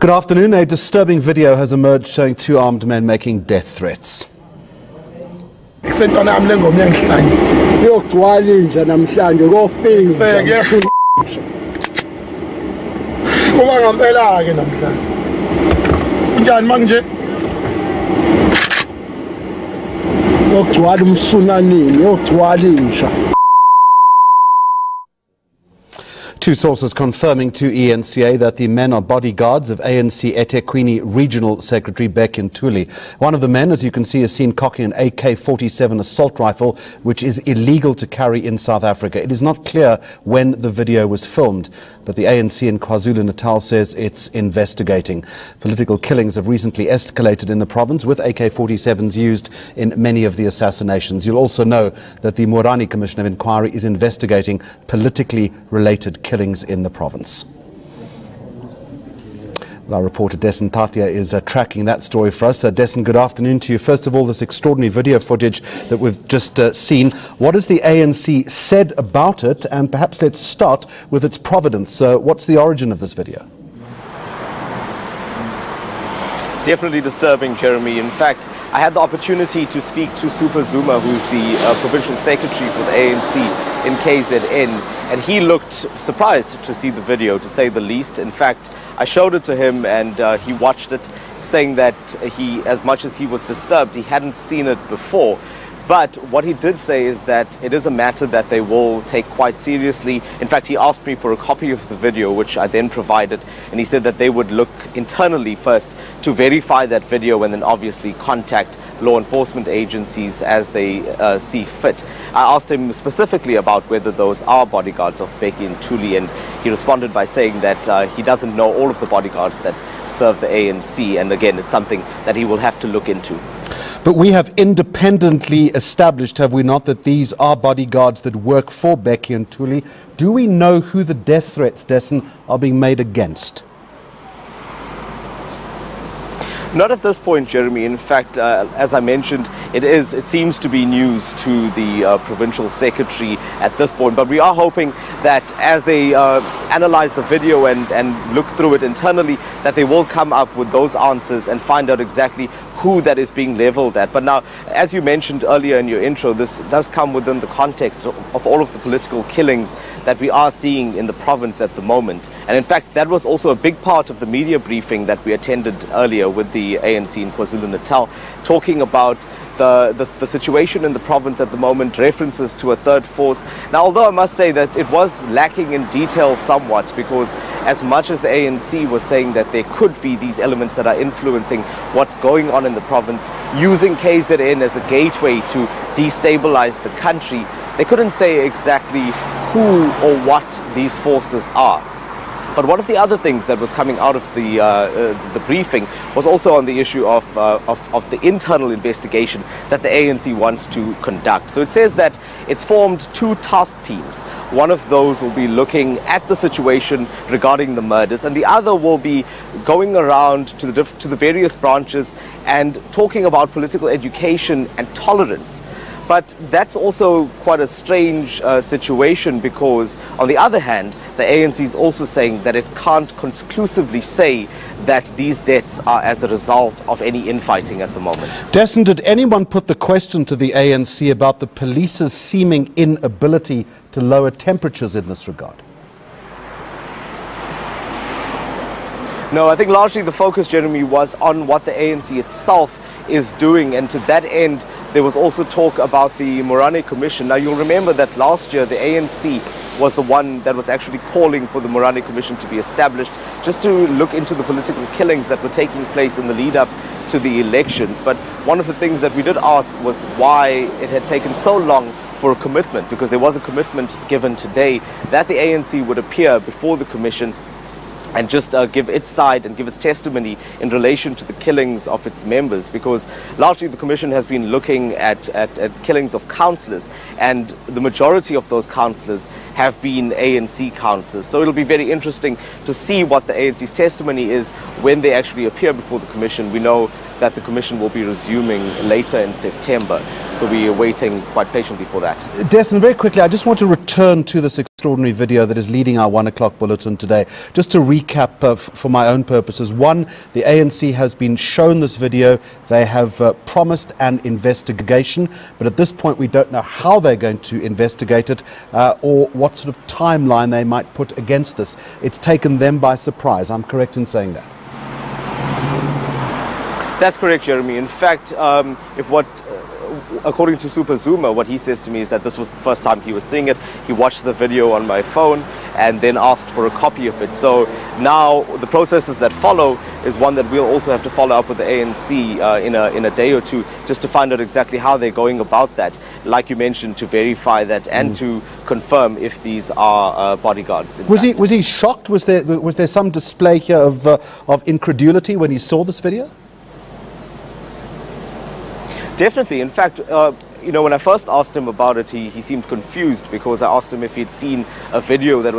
Good afternoon. A disturbing video has emerged showing two armed men making death threats. Two sources confirming to ENCA that the men are bodyguards of ANC eThekwini Regional Secretary Becky Ntuli. One of the men, as you can see, is seen cocking an AK-47 assault rifle, which is illegal to carry in South Africa. It is not clear when the video was filmed, but the ANC in KwaZulu-Natal says it's investigating. Political killings have recently escalated in the province, with AK-47s used in many of the assassinations. You'll also know that the Morani Commission of Inquiry is investigating politically related killings in the province. Well, our reporter Dessen Tatia is tracking that story for us. Dessen, good afternoon to you. First of all, this extraordinary video footage that we've just seen. What has the ANC said about it? And perhaps let's start with its provenance. What's the origin of this video? Definitely disturbing, Jeremy. In fact, I had the opportunity to speak to Super Zuma, who's the provincial secretary for the ANC in KZN, and he looked surprised to see the video, to say the least. In fact, I showed it to him and he watched it, saying that he, as much as he was disturbed, he hadn't seen it before. But what he did say is that it is a matter that they will take quite seriously. In fact, he asked me for a copy of the video, which I then provided, and he said that they would look internally first to verify that video and then obviously contact law enforcement agencies as they see fit. I asked him specifically about whether those are bodyguards of Becky Ntuli, and he responded by saying that he doesn't know all of the bodyguards that serve the ANC, and again, it's something that he will have to look into. But we have independently established, have we not, that these are bodyguards that work for Becky Ntuli. Do we know who the death threats, Dessen, are being made against? Not at this point, Jeremy. In fact, as I mentioned, it seems to be news to the provincial secretary at this point. But we are hoping that as they analyze the video and look through it internally, that they will come up with those answers and find out exactly who that is being leveled at. But now, as you mentioned earlier in your intro, this does come within the context of all of the political killings that we are seeing in the province at the moment. And in fact, that was also a big part of the media briefing that we attended earlier with the ANC in KwaZulu-Natal, talking about the situation in the province at the moment, references to a third force. Now, although I must say that it was lacking in detail somewhat, because as much as the ANC was saying that there could be these elements that are influencing what's going on in the province, using KZN as a gateway to destabilize the country, they couldn't say exactly who or what these forces are. But one of the other things that was coming out of the briefing was also on the issue of the internal investigation that the ANC wants to conduct. So it says that it's formed two task teams. One of those will be looking at the situation regarding the murders, and the other will be going around to the various branches and talking about political education and tolerance. But that's also quite a strange situation, because on the other hand, the ANC is also saying that it can't conclusively say that these deaths are as a result of any infighting at the moment. Dessen, did anyone put the question to the ANC about the police's seeming inability to lower temperatures in this regard? No, I think largely the focus, Jeremy, was on what the ANC itself is doing, and to that end, there was also talk about the Morani Commission. Now, you'll remember that last year the ANC was the one that was actually calling for the Morani Commission to be established, just to look into the political killings that were taking place in the lead up to the elections. But one of the things that we did ask was why it had taken so long for a commitment, because there was a commitment given today that the ANC would appear before the commission and just give its side and give its testimony in relation to the killings of its members, because largely the Commission has been looking at killings of councillors, and the majority of those councillors have been ANC councillors. So it'll be very interesting to see what the ANC's testimony is when they actually appear before the Commission. We know that the Commission will be resuming later in September, so we are waiting quite patiently for that. Dessen, very quickly, I just want to return to this Extraordinary video that is leading our 1 o'clock bulletin today. Just to recap for my own purposes. One, the ANC has been shown this video. They have promised an investigation, but at this point we don't know how they're going to investigate it or what sort of timeline they might put against this. It's taken them by surprise. I'm correct in saying that? That's correct, Jeremy. In fact, according to Super Zuma, what he says to me is that this was the first time he was seeing it. He watched the video on my phone and then asked for a copy of it. So now the processes that follow is one that we'll also have to follow up with the ANC in a day or two, just to find out exactly how they're going about that, like you mentioned, to verify that and to confirm if these are bodyguards. Was he shocked? Was there some display here of incredulity when he saw this video? Definitely. In fact, when I first asked him about it, he seemed confused, because I asked him if he'd seen a video that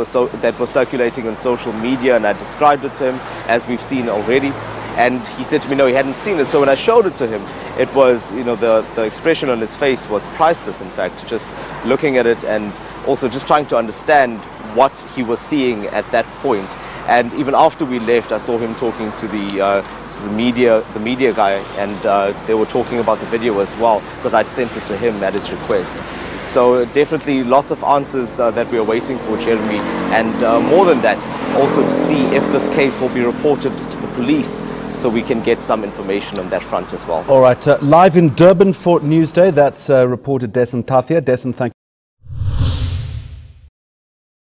was circulating on social media, and I described it to him as we've seen already, and he said to me no, he hadn't seen it. So when I showed it to him, it was, the expression on his face was priceless. In fact, just looking at it and also just trying to understand what he was seeing at that point. And even after we left, I saw him talking to the media guy, and they were talking about the video as well, because I'd sent it to him at his request. So definitely lots of answers that we are waiting for, Jeremy, and more than that, also to see if this case will be reported to the police, so we can get some information on that front as well. All right, live in Durban for Newsday, that's reporter Desan Tathia. Desan, thank you.